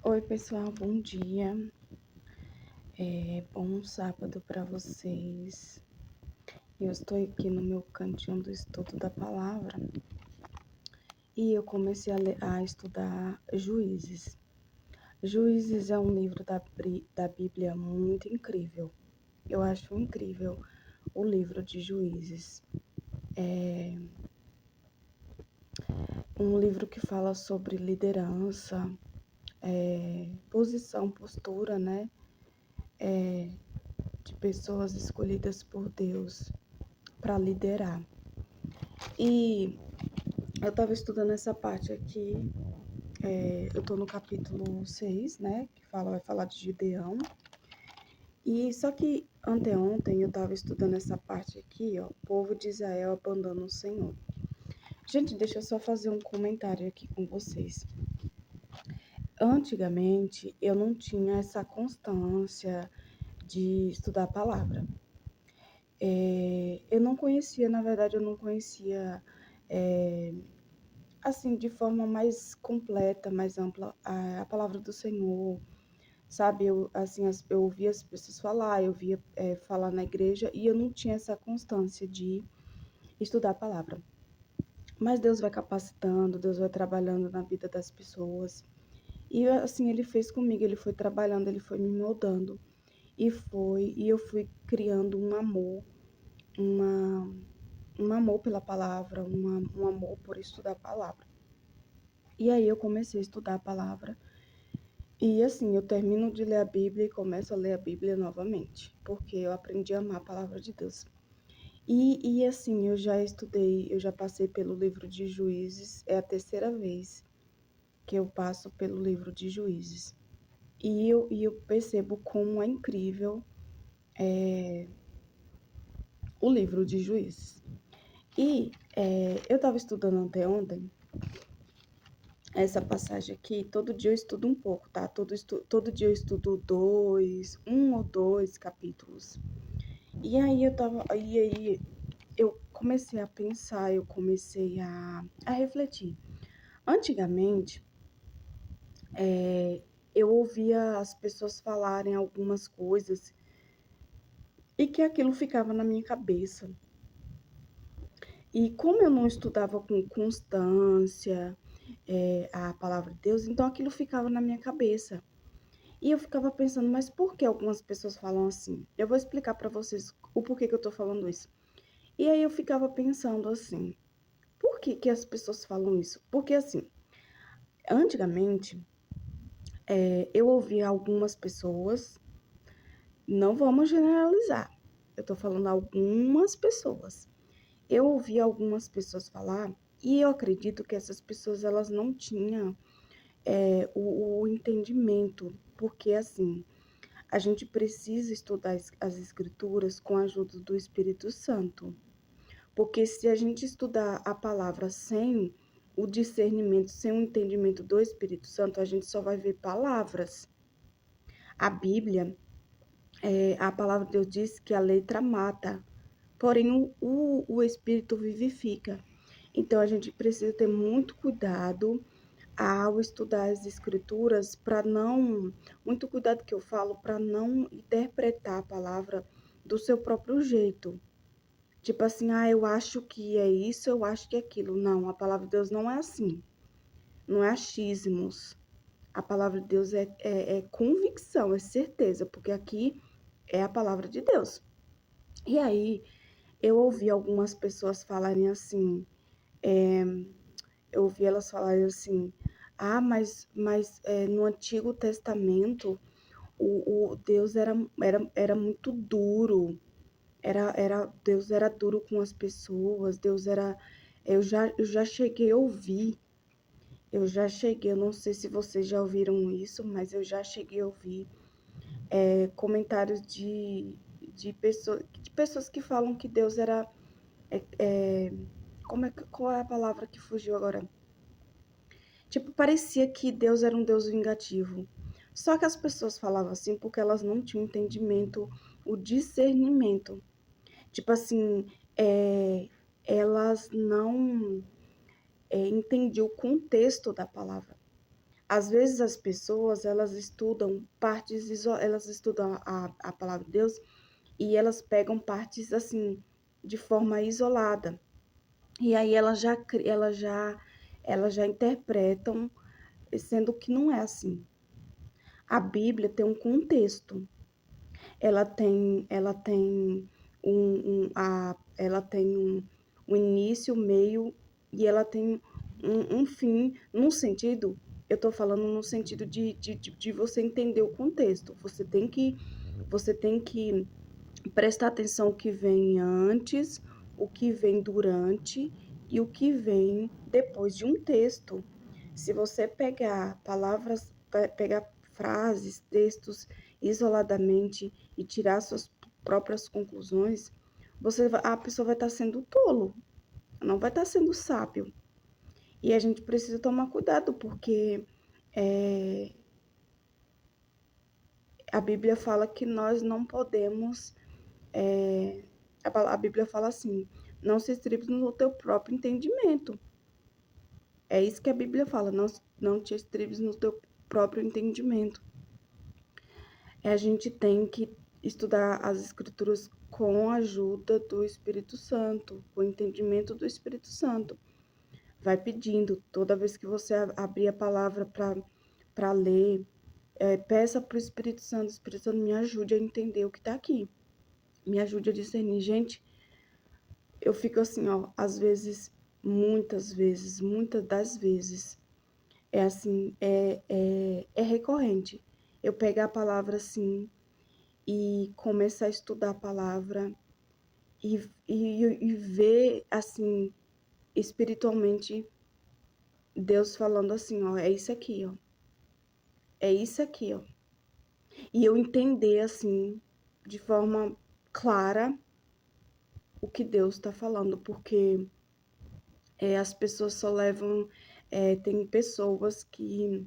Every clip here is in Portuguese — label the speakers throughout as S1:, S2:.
S1: Oi, pessoal, bom dia. Bom sábado para vocês. Eu estou aqui no meu cantinho do estudo da palavra e eu comecei a estudar Juízes. Juízes é um livro da Bíblia muito incrível. Eu acho incrível o livro de Juízes. É um livro que fala sobre liderança, posição, postura, né? De pessoas escolhidas por Deus para liderar. E eu estava estudando essa parte aqui, eu estou no capítulo 6, né, que vai falar de Gideão. E só que anteontem eu estava estudando essa parte aqui, ó, o povo de Israel abandona o Senhor. Gente, deixa eu só fazer um comentário aqui com vocês. Antigamente, eu não tinha essa constância de estudar a palavra. Eu não conhecia, na verdade, eu não conhecia assim, de forma mais completa, mais ampla, a palavra do Senhor, sabe? Eu ouvia as pessoas falar, eu via falar na igreja e eu não tinha essa constância de estudar a palavra. Mas Deus vai capacitando, Deus vai trabalhando na vida das pessoas. E assim, Ele fez comigo, Ele foi trabalhando, Ele foi me moldando. E eu fui criando um amor, uma, um amor pela palavra, um amor por estudar a palavra. E aí eu comecei a estudar a palavra. E assim, eu termino de ler a Bíblia e começo a ler a Bíblia novamente, porque eu aprendi a amar a palavra de Deus. E assim, eu já estudei, eu já passei pelo livro de Juízes, é a terceira vez que eu passo pelo livro de Juízes. E eu percebo como é incrível o livro de Juízes. Eu estava estudando anteontem essa passagem aqui, todo dia eu estudo um pouco, tá? Todo dia eu estudo um ou dois capítulos. E aí eu comecei a pensar, eu comecei a refletir. Antigamente, eu ouvia as pessoas falarem algumas coisas e que aquilo ficava na minha cabeça. E como eu não estudava com constância, a palavra de Deus, então aquilo ficava na minha cabeça. E eu ficava pensando, mas por que algumas pessoas falam assim? Eu vou explicar para vocês o porquê que eu tô falando isso. E aí eu ficava pensando assim, por que que as pessoas falam isso? Porque assim, antigamente, eu ouvia algumas pessoas, não vamos generalizar, eu tô falando algumas pessoas. Eu ouvia algumas pessoas falar e eu acredito que essas pessoas elas não tinham o entendimento, porque assim, a gente precisa estudar as escrituras com a ajuda do Espírito Santo. Porque se a gente estudar a palavra sem o discernimento, sem o entendimento do Espírito Santo, a gente só vai ver palavras. A Bíblia, a palavra de Deus diz que a letra mata, porém o Espírito vivifica. Então a gente precisa ter muito cuidado ao estudar as escrituras para não, muito cuidado que eu falo, para não interpretar a palavra do seu próprio jeito. Tipo assim, eu acho que é isso, eu acho que é aquilo. Não, a palavra de Deus não é assim. Não é achismos. A palavra de Deus é convicção, é certeza, porque aqui é a palavra de Deus. E aí, eu ouvi algumas pessoas falarem assim, eu ouvi elas falarem assim, mas no Antigo Testamento, o Deus era muito duro. Deus era duro com as pessoas, Deus era. Eu já cheguei a ouvir, eu não sei se vocês já ouviram isso, mas eu já cheguei a ouvir comentários de pessoas que falam que Deus era. Qual é a palavra que fugiu agora? Tipo, parecia que Deus era um Deus vingativo. Só que as pessoas falavam assim porque elas não tinham entendimento, o discernimento. Tipo assim, elas não entendiam o contexto da palavra. às vezes as pessoas, elas estudam elas estudam a palavra de Deus e elas pegam partes assim de forma isolada. E aí elas já interpretam, sendo que não é assim. A Bíblia tem um contexto. Ela tem ela tem um início, meio e ela tem um fim, num sentido, eu estou falando no sentido de você entender o contexto. Você tem que prestar atenção o que vem antes, o que vem durante e o que vem depois de um texto. Se você pegar palavras, pegar frases, textos isoladamente e tirar suas próprias conclusões, a pessoa vai estar sendo tolo, não vai estar sendo sábio. E a gente precisa tomar cuidado, porque é, a Bíblia fala que nós não podemos. É, a Bíblia fala assim: não se estribe no teu próprio entendimento. É isso que a Bíblia fala: não te estribes no teu próprio entendimento. A gente tem que estudar as Escrituras com a ajuda do Espírito Santo, com o entendimento do Espírito Santo. Vai pedindo, toda vez que você abrir a palavra para ler, peça para o Espírito Santo, me ajude a entender o que está aqui, me ajude a discernir. Gente, eu fico assim, ó, às vezes, muitas das vezes, é assim, é recorrente. Eu pegar a palavra assim e começar a estudar a palavra e ver, assim, espiritualmente, Deus falando assim, ó, é isso aqui, ó. É isso aqui, ó. E eu entender, assim, de forma clara o que Deus está falando, porque as pessoas só levam. Tem pessoas que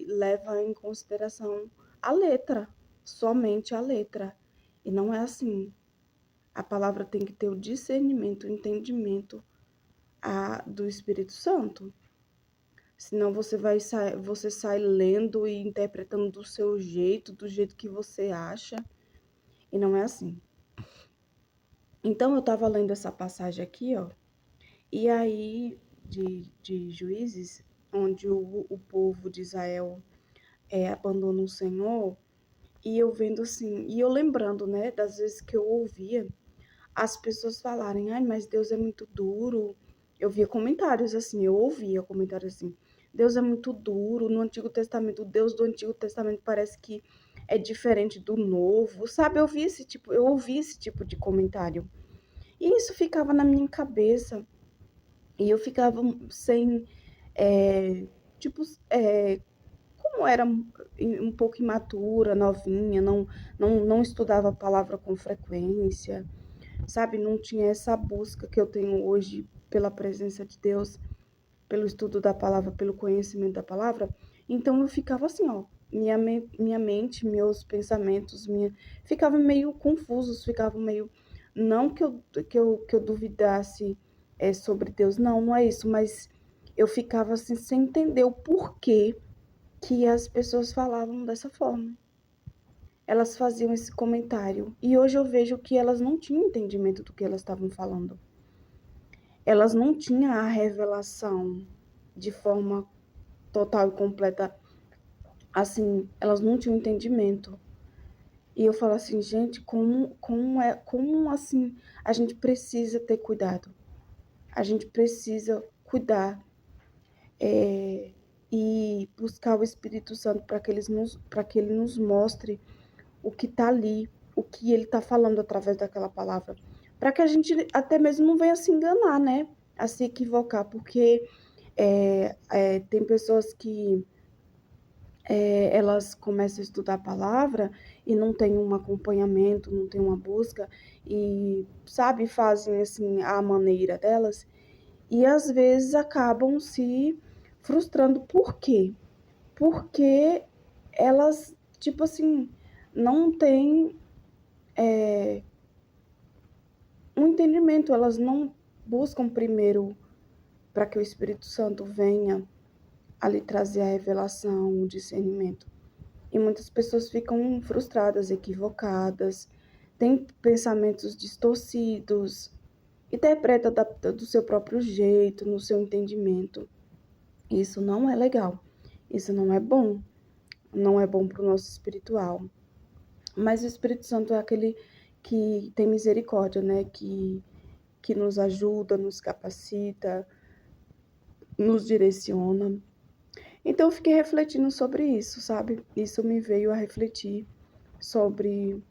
S1: leva em consideração a letra, somente a letra. E não é assim. A palavra tem que ter o discernimento, o entendimento do Espírito Santo. Senão você sai lendo e interpretando do seu jeito, do jeito que você acha. E não é assim. Então eu estava lendo essa passagem aqui, ó. E aí, de Juízes, onde o povo de Israel abandona o Senhor, e eu vendo assim, e eu lembrando, né, das vezes que eu ouvia as pessoas falarem, ai, mas Deus é muito duro. Eu via comentários assim, eu ouvia comentários assim, Deus é muito duro, no Antigo Testamento, o Deus do Antigo Testamento parece que é diferente do Novo, sabe? Eu ouvi esse tipo de comentário. E isso ficava na minha cabeça, e eu ficava sem, é, tipo, como era um pouco imatura, novinha, não estudava a palavra com frequência, sabe? Não tinha essa busca que eu tenho hoje pela presença de Deus, pelo estudo da palavra, pelo conhecimento da palavra. Então eu ficava assim, ó, minha mente, meus pensamentos, ficava meio confusos, ficava meio, não que eu duvidasse sobre Deus, não é isso, mas eu ficava assim sem entender o porquê que as pessoas falavam dessa forma. Elas faziam esse comentário. E hoje eu vejo que elas não tinham entendimento do que elas estavam falando. Elas não tinham a revelação de forma total e completa. Assim, elas não tinham entendimento. E eu falo assim, gente, como assim a gente precisa ter cuidado. A gente precisa cuidar e buscar o Espírito Santo para que ele nos mostre o que está ali, o que ele está falando através daquela palavra, para que a gente até mesmo não venha se enganar, né? A se equivocar, porque tem pessoas que elas começam a estudar a palavra e não tem um acompanhamento, não tem uma busca e, sabe, fazem assim a maneira delas e às vezes acabam se frustrando. Por quê? Porque elas, tipo assim, não têm um entendimento, elas não buscam primeiro para que o Espírito Santo venha a lhe trazer a revelação, o discernimento. E muitas pessoas ficam frustradas, equivocadas, têm pensamentos distorcidos, interpreta do seu próprio jeito, no seu entendimento. Isso não é legal. Isso não é bom. Não é bom para o nosso espiritual. Mas o Espírito Santo é aquele que tem misericórdia, né? Que nos ajuda, nos capacita, nos direciona. Então eu fiquei refletindo sobre isso, sabe? Isso me veio a refletir sobre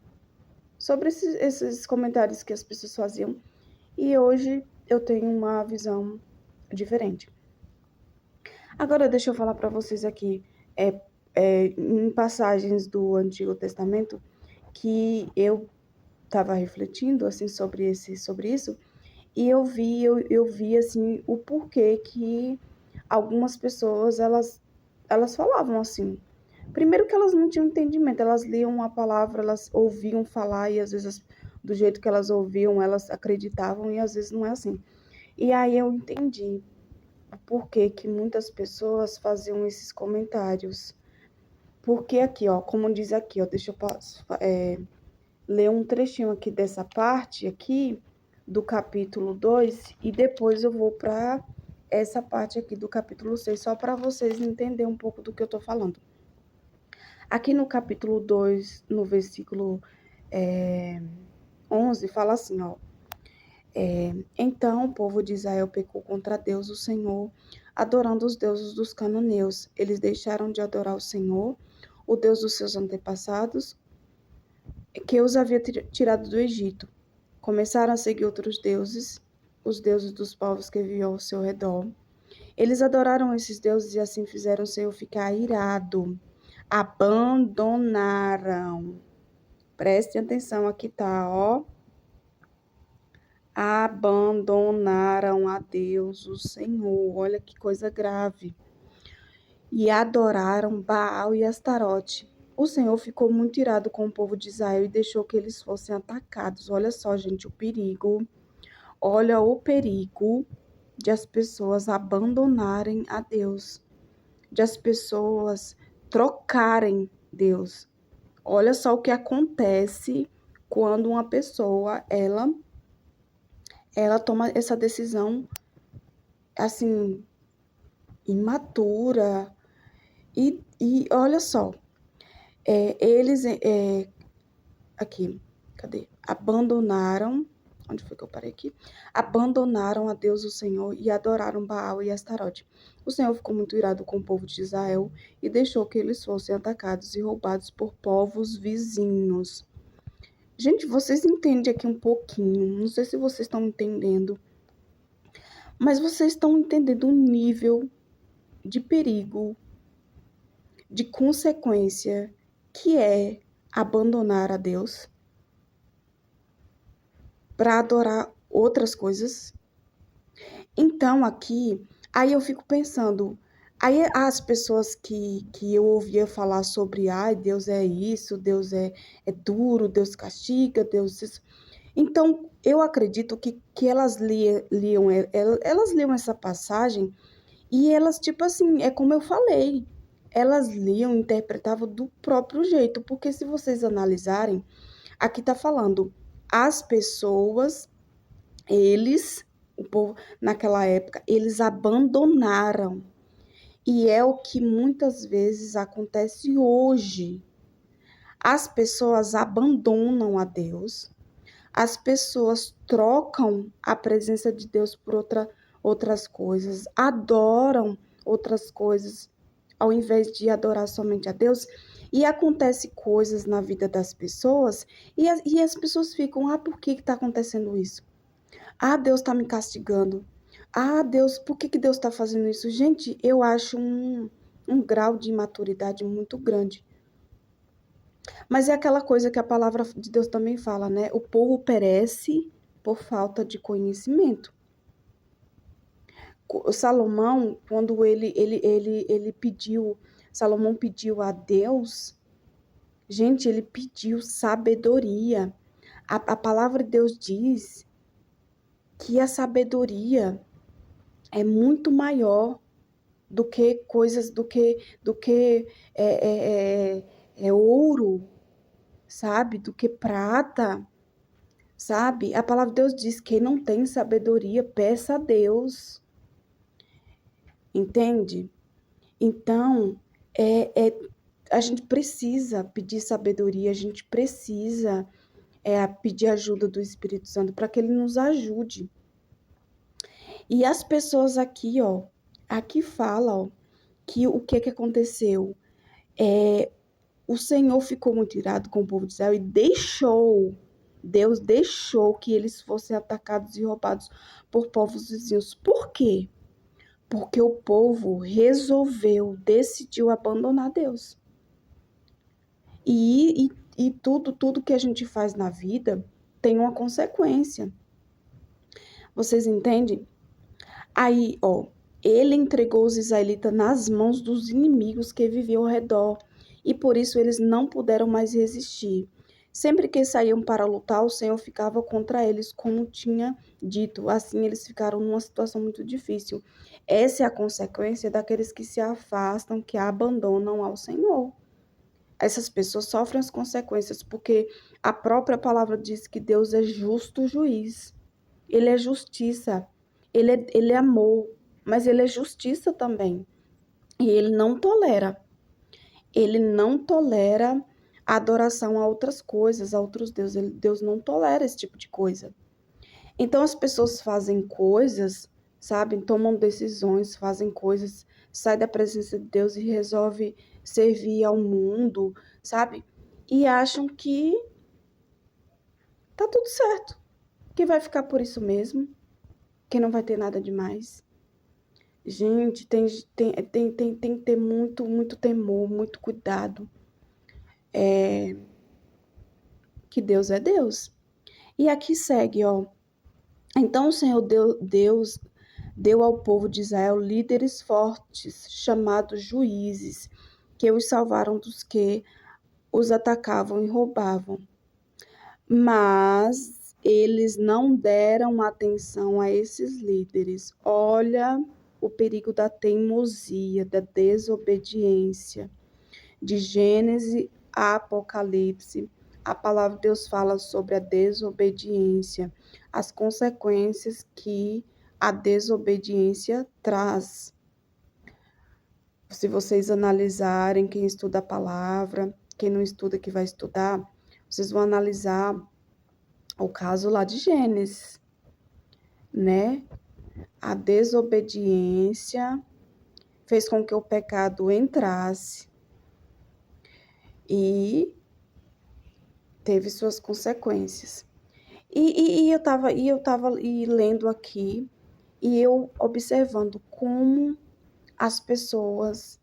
S1: esses comentários que as pessoas faziam. E hoje eu tenho uma visão diferente. Agora deixa eu falar para vocês aqui, em passagens do Antigo Testamento, que eu estava refletindo assim sobre isso, e eu vi assim o porquê que algumas pessoas elas falavam assim. Primeiro que elas não tinham entendimento, elas liam a palavra, elas ouviam falar e às vezes do jeito que elas ouviam, elas acreditavam e às vezes não é assim. E aí eu entendi o porquê que muitas pessoas faziam esses comentários. Porque aqui, ó, como diz aqui, ó, deixa eu ler um trechinho aqui dessa parte aqui do capítulo 2 e depois eu vou para essa parte aqui do capítulo 6 só para vocês entenderem um pouco do que eu tô falando. Aqui no capítulo 2, no versículo 11, fala assim, ó. Então o povo de Israel pecou contra Deus, o Senhor, adorando os deuses dos cananeus. Eles deixaram de adorar o Senhor, o Deus dos seus antepassados, que os havia tirado do Egito. Começaram a seguir outros deuses, os deuses dos povos que viviam ao seu redor. Eles adoraram esses deuses e assim fizeram o Senhor ficar irado. Abandonaram. Preste atenção, aqui tá, ó. Abandonaram a Deus, o Senhor. Olha que coisa grave. E adoraram Baal e Astarote. O Senhor ficou muito irado com o povo de Israel e deixou que eles fossem atacados. Olha só, gente, o perigo. Olha o perigo de as pessoas abandonarem a Deus, de as pessoas trocarem Deus. Olha só o que acontece quando uma pessoa, ela toma essa decisão, assim, imatura. E olha só, eles, aqui, cadê? Abandonaram, onde foi que eu parei aqui? Abandonaram a Deus, o Senhor, e adoraram Baal e Astarote. O Senhor ficou muito irado com o povo de Israel e deixou que eles fossem atacados e roubados por povos vizinhos. Gente, vocês entendem aqui um pouquinho, não sei se vocês estão entendendo, mas vocês estão entendendo o nível de perigo, de consequência que é abandonar a Deus para adorar outras coisas. Então, aqui, aí eu fico pensando, aí as pessoas que eu ouvia falar sobre, ai, Deus é isso, Deus é duro, Deus castiga, Deus isso. Então, eu acredito que elas elas liam essa passagem e elas, tipo assim, é como eu falei, elas liam, interpretavam do próprio jeito, porque se vocês analisarem, aqui tá falando, as pessoas, o povo, naquela época, eles abandonaram. E é o que muitas vezes acontece hoje. As pessoas abandonam a Deus, as pessoas trocam a presença de Deus por outras coisas, adoram outras coisas, ao invés de adorar somente a Deus. E acontece coisas na vida das pessoas, e as pessoas ficam, por que está acontecendo isso? Deus está me castigando. Deus, por que Deus está fazendo isso? Gente, eu acho um grau de imaturidade muito grande. Mas é aquela coisa que a palavra de Deus também fala, né? O povo perece por falta de conhecimento. Salomão, quando ele pediu, Salomão pediu a Deus, gente, ele pediu sabedoria. A palavra de Deus diz que a sabedoria é muito maior do que coisas, do que ouro, sabe? Do que prata, sabe? A palavra de Deus diz que quem não tem sabedoria, peça a Deus, entende? Então, a gente precisa pedir sabedoria, a gente precisa pedir ajuda do Espírito Santo para que ele nos ajude. E as pessoas aqui, ó, aqui fala, ó, que o que aconteceu? O Senhor ficou muito irado com o povo de Israel e Deus deixou que eles fossem atacados e roubados por povos vizinhos. Por quê? Porque o povo decidiu abandonar Deus. E tudo que a gente faz na vida tem uma consequência. Vocês entendem? Aí, ó, ele entregou os israelitas nas mãos dos inimigos que viviam ao redor, e por isso eles não puderam mais resistir. Sempre que saíam para lutar, o Senhor ficava contra eles, como tinha dito. Assim, eles ficaram numa situação muito difícil. Essa é a consequência daqueles que se afastam, que abandonam ao Senhor. Essas pessoas sofrem as consequências, porque a própria palavra diz que Deus é justo juiz. Ele é justiça. Ele é amor, mas ele é justiça também. E ele não tolera. Ele não tolera a adoração a outras coisas, a outros deuses. Deus não tolera esse tipo de coisa. Então as pessoas fazem coisas, sabe? Tomam decisões, fazem coisas, sai da presença de Deus e resolve servir ao mundo, sabe? E acham que tá tudo certo, que vai ficar por isso mesmo, que não vai ter nada demais. Gente, tem que ter muito temor, muito cuidado. Que Deus é Deus. E aqui segue, ó. Então o Senhor Deus deu ao povo de Israel líderes fortes, chamados juízes, que os salvaram dos que os atacavam e roubavam. Mas eles não deram atenção a esses líderes. Olha o perigo da teimosia, da desobediência. De Gênesis a Apocalipse, a palavra de Deus fala sobre a desobediência, as consequências que a desobediência traz. Se vocês analisarem, quem estuda a palavra, quem não estuda que vai estudar, vocês vão analisar o caso lá de Gênesis, né? A desobediência fez com que o pecado entrasse e teve suas consequências. E eu tava lendo aqui e eu observando como as pessoas,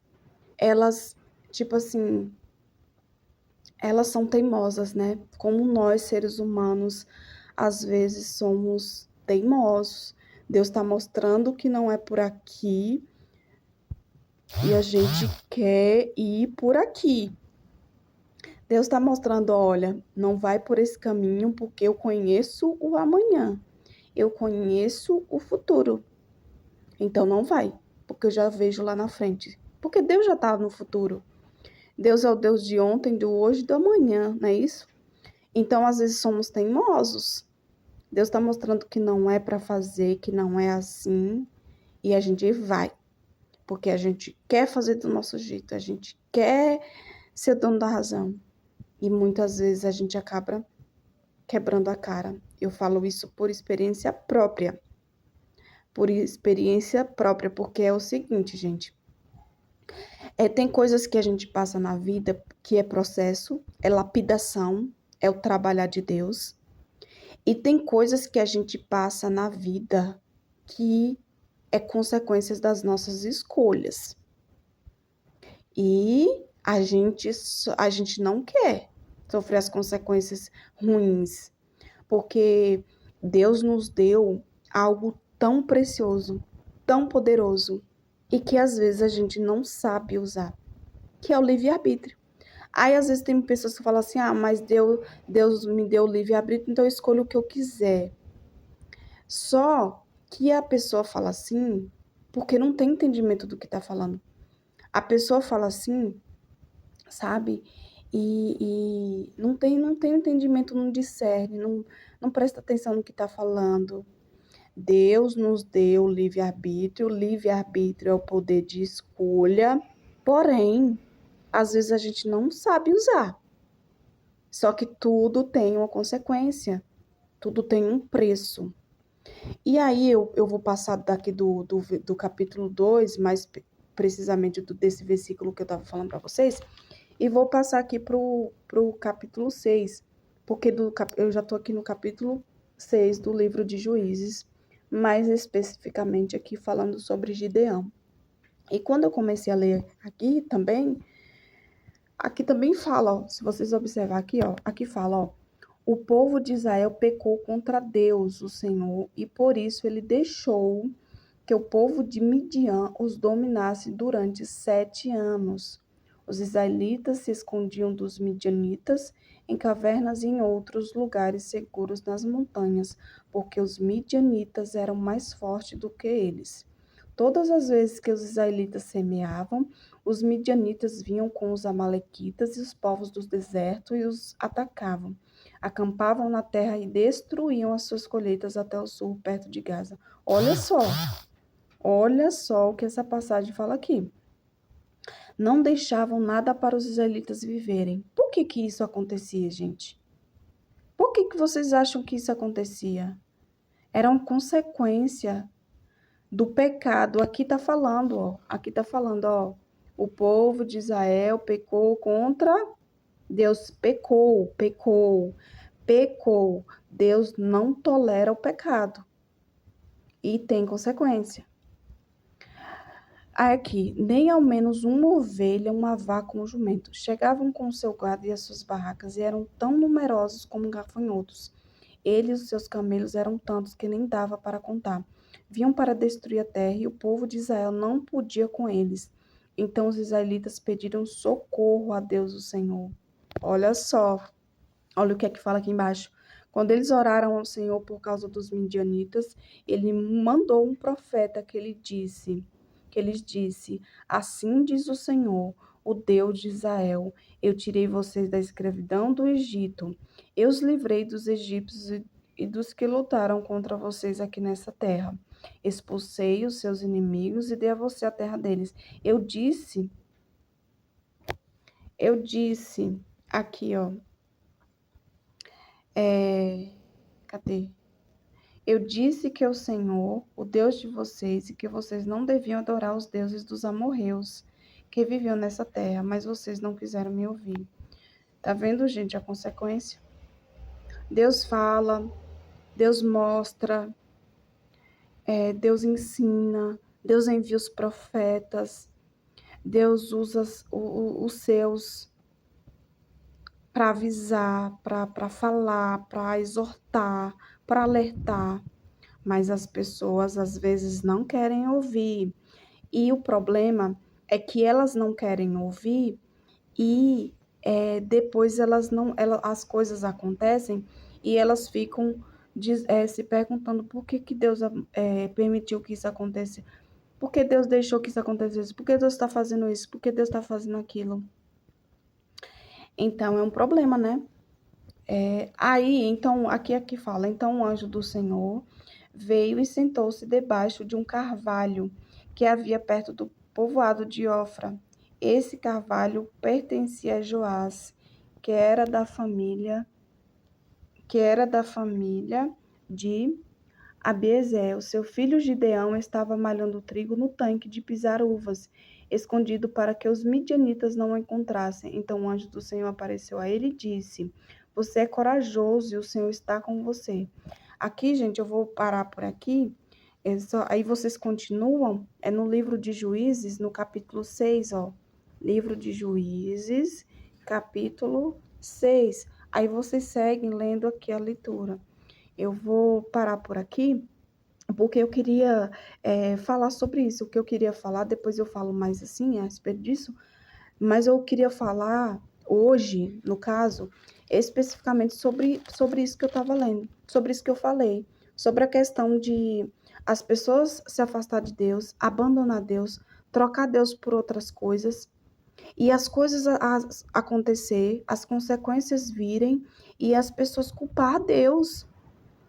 S1: elas, tipo assim, elas são teimosas, né? Como nós, seres humanos, às vezes somos teimosos. Deus está mostrando que não é por aqui e a gente quer ir por aqui. Deus está mostrando, olha, não vai por esse caminho porque eu conheço o amanhã. Eu conheço o futuro. Então não vai, porque eu já vejo lá na frente. Porque Deus já está no futuro. Deus é o Deus de ontem, do hoje e do amanhã, não é isso? Então, às vezes, somos teimosos. Deus está mostrando que não é para fazer, que não é assim. E a gente vai. Porque a gente quer fazer do nosso jeito. A gente quer ser dono da razão. E muitas vezes a gente acaba quebrando a cara. Eu falo isso por experiência própria. Por experiência própria, porque é o seguinte, gente. Tem coisas que a gente passa na vida que é processo, é lapidação, é o trabalhar de Deus. E tem coisas que a gente passa na vida que é consequências das nossas escolhas. E a gente não quer sofrer as consequências ruins, porque Deus nos deu algo tão precioso, tão poderoso, e que às vezes a gente não sabe usar, que é o livre-arbítrio. Aí às vezes tem pessoas que falam assim, mas Deus me deu o livre-arbítrio, então eu escolho o que eu quiser. Só que a pessoa fala assim, porque não tem entendimento do que está falando. A pessoa fala assim, sabe? E não tem entendimento, não discerne, não presta atenção no que está falando. Deus nos deu livre-arbítrio. Livre-arbítrio é o poder de escolha. Porém, às vezes a gente não sabe usar. Só que tudo tem uma consequência. Tudo tem um preço. E aí eu vou passar daqui do capítulo 2, mais precisamente desse versículo que eu estava falando para vocês, e vou passar aqui pro capítulo 6, porque eu já estou aqui no capítulo 6 do livro de Juízes, mais especificamente aqui falando sobre Gideão. E quando eu comecei a ler aqui também fala, ó, se vocês observar aqui, ó, aqui fala, ó, o povo de Israel pecou contra Deus, o Senhor, e por isso ele deixou que o povo de Midian os dominasse durante 7 anos. Os israelitas se escondiam dos midianitas em cavernas e em outros lugares seguros nas montanhas, porque os midianitas eram mais fortes do que eles. Todas as vezes que os israelitas semeavam, os midianitas vinham com os amalequitas e os povos do deserto e os atacavam. Acampavam na terra e destruíam as suas colheitas até o sul, perto de Gaza. Olha só o que essa passagem fala aqui. Não deixavam nada para os israelitas viverem. Por que que isso acontecia, gente? Por que que vocês acham que isso acontecia? Era uma consequência do pecado. Aqui está falando, ó. Aqui está falando, ó. O povo de Israel pecou contra Deus. Pecou. Deus não tolera o pecado. E tem consequência. Aqui, nem ao menos uma ovelha, uma vaca ou um jumento. Chegavam com o seu gado e as suas barracas e eram tão numerosos como gafanhotos. Ele e os seus camelos eram tantos que nem dava para contar. Vinham para destruir a terra e o povo de Israel não podia com eles. Então os israelitas pediram socorro a Deus, o Senhor. Olha só, olha o que é que fala aqui embaixo. Quando eles oraram ao Senhor por causa dos midianitas, ele mandou um profeta que lhes disse: Assim diz o Senhor, o Deus de Israel: Eu tirei vocês da escravidão do Egito. Eu os livrei dos egípcios e dos que lutaram contra vocês aqui nessa terra. Expulsei os seus inimigos e dei a você a terra deles. Eu disse aqui, ó. Cadê? Eu disse que o Senhor, o Deus de vocês, e que vocês não deviam adorar os deuses dos amorreus que viviam nessa terra, mas vocês não quiseram me ouvir. Tá vendo, gente, a consequência? Deus fala, Deus mostra, Deus ensina, Deus envia os profetas, Deus usa os seus para avisar, para falar, para exortar, para alertar. Mas as pessoas às vezes não querem ouvir. E o problema é que elas não querem ouvir e depois as coisas acontecem e elas ficam se perguntando por que Deus permitiu que isso acontecesse, por que Deus deixou que isso acontecesse, por que Deus está fazendo isso, por que Deus está fazendo aquilo. Então é um problema, né? Então, aqui fala, então o anjo do Senhor veio e sentou-se debaixo de um carvalho que havia perto do povoado de Ofra. Esse carvalho pertencia a Joás, que era da família de Abiezer. O seu filho Gideão estava malhando trigo no tanque de pisar uvas, escondido para que os midianitas não o encontrassem. Então o anjo do Senhor apareceu a ele e disse: Você é corajoso e o Senhor está com você. Aqui, gente, eu vou parar por aqui. Aí vocês continuam, no livro de Juízes, no capítulo 6, ó. Livro de Juízes, capítulo 6. Aí vocês seguem lendo aqui a leitura. Eu vou parar por aqui, porque eu queria falar sobre isso. O que eu queria falar, depois eu falo mais assim a respeito disso, mas eu queria falar hoje, no caso, especificamente sobre isso que eu estava lendo, sobre isso que eu falei, sobre a questão de as pessoas se afastar de Deus, abandonar Deus, trocar Deus por outras coisas, e as coisas acontecer, as consequências virem, e as pessoas culpar a Deus.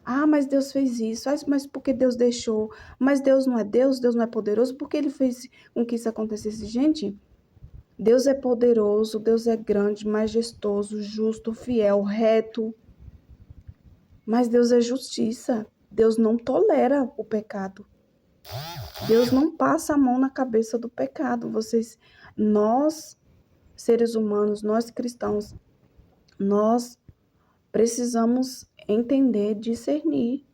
S1: Ah, mas Deus fez isso. Ah, mas por que Deus deixou? Mas Deus não é Deus? Deus não é poderoso? Por que ele fez com que isso acontecesse? Gente, Deus é poderoso, Deus é grande, majestoso, justo, fiel, reto. Mas Deus é justiça. Deus não tolera o pecado. Deus não passa a mão na cabeça do pecado. Nós, seres humanos, nós cristãos, nós precisamos entender, discernir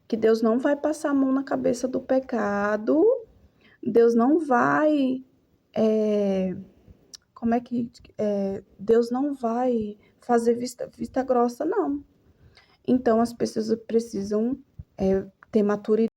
S1: que Deus não vai passar a mão na cabeça do pecado. Deus não vai, Deus não vai fazer vista grossa, não. Então, as pessoas precisam ter maturidade